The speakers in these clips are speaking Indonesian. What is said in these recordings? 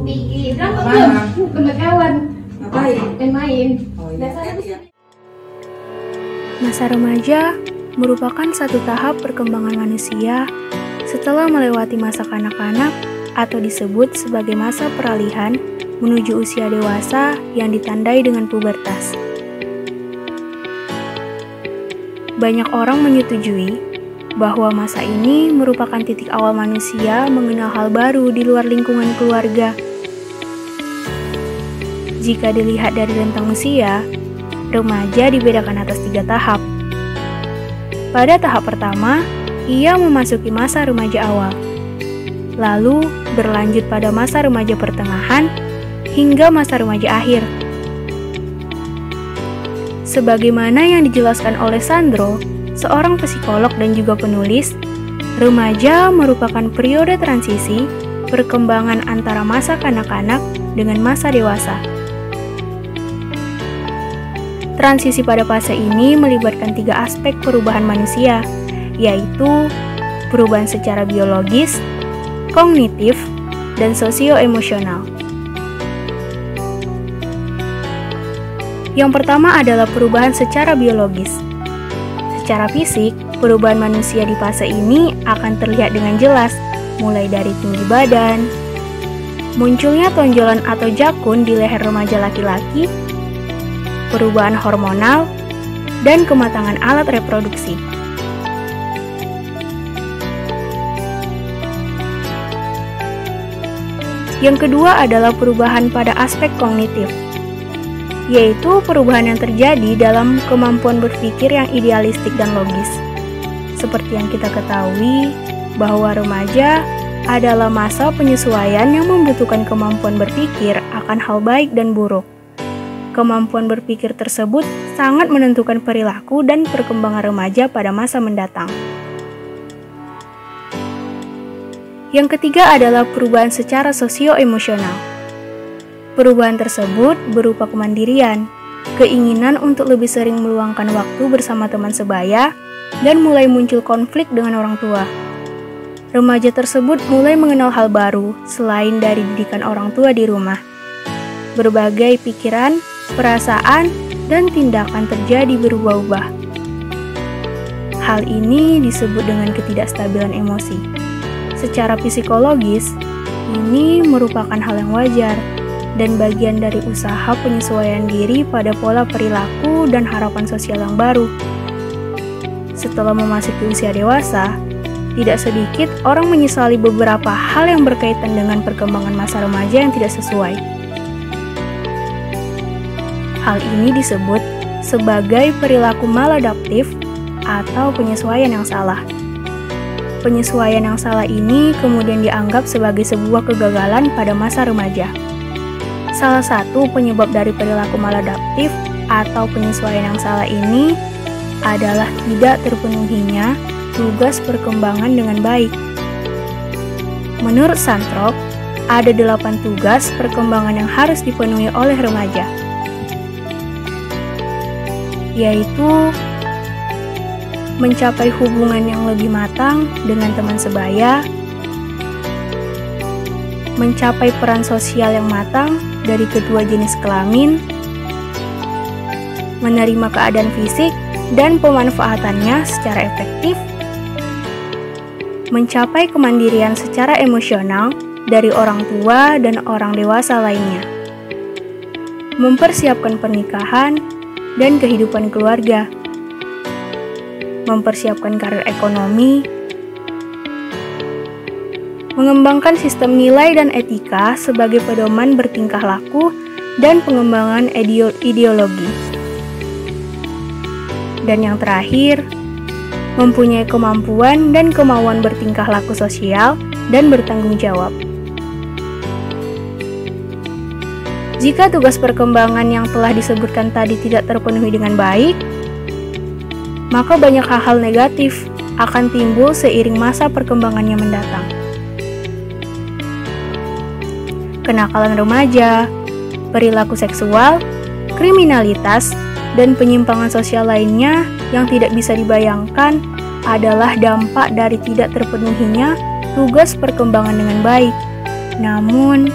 Pikiran belum sama kawan. Ngapain? Main. Oh iya, ya. Masa remaja merupakan satu tahap perkembangan manusia setelah melewati masa kanak-kanak atau disebut sebagai masa peralihan menuju usia dewasa yang ditandai dengan pubertas. Banyak orang menyetujui bahwa masa ini merupakan titik awal manusia mengenal hal baru di luar lingkungan keluarga. Jika dilihat dari rentang usia, remaja dibedakan atas 3 tahap. Pada tahap pertama, ia memasuki masa remaja awal, lalu berlanjut pada masa remaja pertengahan hingga masa remaja akhir. Sebagaimana yang dijelaskan oleh Sandro, seorang psikolog dan juga penulis, remaja merupakan periode transisi perkembangan antara masa kanak-kanak dengan masa dewasa. Transisi pada fase ini melibatkan 3 aspek perubahan manusia, yaitu perubahan secara biologis, kognitif, dan sosio-emosional. Yang pertama adalah perubahan secara biologis. Secara fisik, perubahan manusia di fase ini akan terlihat dengan jelas, mulai dari tinggi badan, munculnya tonjolan atau jakun di leher remaja laki-laki, perubahan hormonal, dan kematangan alat reproduksi. Yang kedua adalah perubahan pada aspek kognitif, yaitu perubahan yang terjadi dalam kemampuan berpikir yang idealistik dan logis. Seperti yang kita ketahui, bahwa remaja adalah masa penyesuaian yang membutuhkan kemampuan berpikir akan hal baik dan buruk. Kemampuan berpikir tersebut sangat menentukan perilaku dan perkembangan remaja pada masa mendatang. Yang ketiga adalah perubahan secara sosio-emosional. Perubahan tersebut berupa kemandirian, keinginan untuk lebih sering meluangkan waktu bersama teman sebaya, dan mulai muncul konflik dengan orang tua. Remaja tersebut mulai mengenal hal baru selain dari didikan orang tua di rumah. Berbagai pikiran, perasaan, dan tindakan terjadi berubah-ubah. Hal ini disebut dengan ketidakstabilan emosi. Secara psikologis, ini merupakan hal yang wajar dan bagian dari usaha penyesuaian diri pada pola perilaku dan harapan sosial yang baru. Setelah memasuki usia dewasa, tidak sedikit orang menyesali beberapa hal yang berkaitan dengan perkembangan masa remaja yang tidak sesuai. Hal ini disebut sebagai perilaku maladaptif atau penyesuaian yang salah. Penyesuaian yang salah ini kemudian dianggap sebagai sebuah kegagalan pada masa remaja. Salah satu penyebab dari perilaku maladaptif atau penyesuaian yang salah ini adalah tidak terpenuhinya tugas perkembangan dengan baik. Menurut Santrop, ada 8 tugas perkembangan yang harus dipenuhi oleh remaja, yaitu mencapai hubungan yang lebih matang dengan teman sebaya, mencapai peran sosial yang matang dari kedua jenis kelamin, menerima keadaan fisik dan pemanfaatannya secara efektif, mencapai kemandirian secara emosional dari orang tua dan orang dewasa lainnya, mempersiapkan pernikahan dan kehidupan keluarga, mempersiapkan karir ekonomi, mengembangkan sistem nilai dan etika sebagai pedoman bertingkah laku dan pengembangan ideologi. Dan yang terakhir, mempunyai kemampuan dan kemauan bertingkah laku sosial dan bertanggung jawab. Jika tugas perkembangan yang telah disebutkan tadi tidak terpenuhi dengan baik, maka banyak hal-hal negatif akan timbul seiring masa perkembangannya mendatang. Kenakalan remaja, perilaku seksual, kriminalitas, dan penyimpangan sosial lainnya yang tidak bisa dibayangkan adalah dampak dari tidak terpenuhinya tugas perkembangan dengan baik. Namun,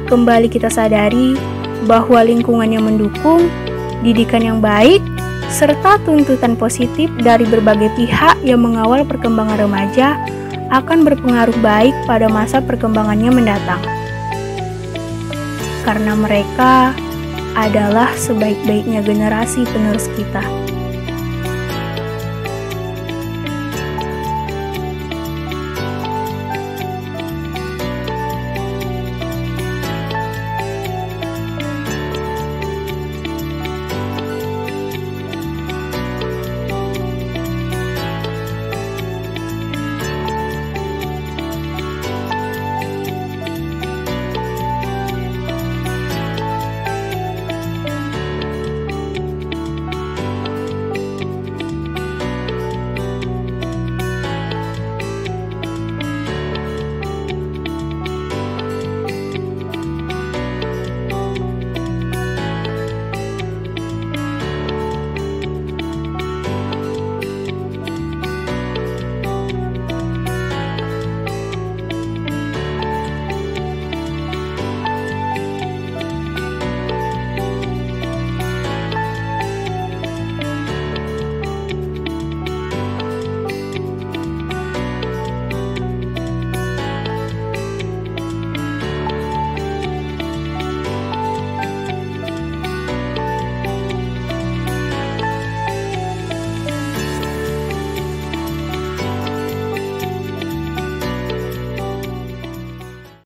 kembali kita sadari bahwa lingkungan yang mendukung, didikan yang baik, serta tuntutan positif dari berbagai pihak yang mengawal perkembangan remaja akan berpengaruh baik pada masa perkembangannya mendatang. Karena mereka adalah sebaik-baiknya generasi penerus kita.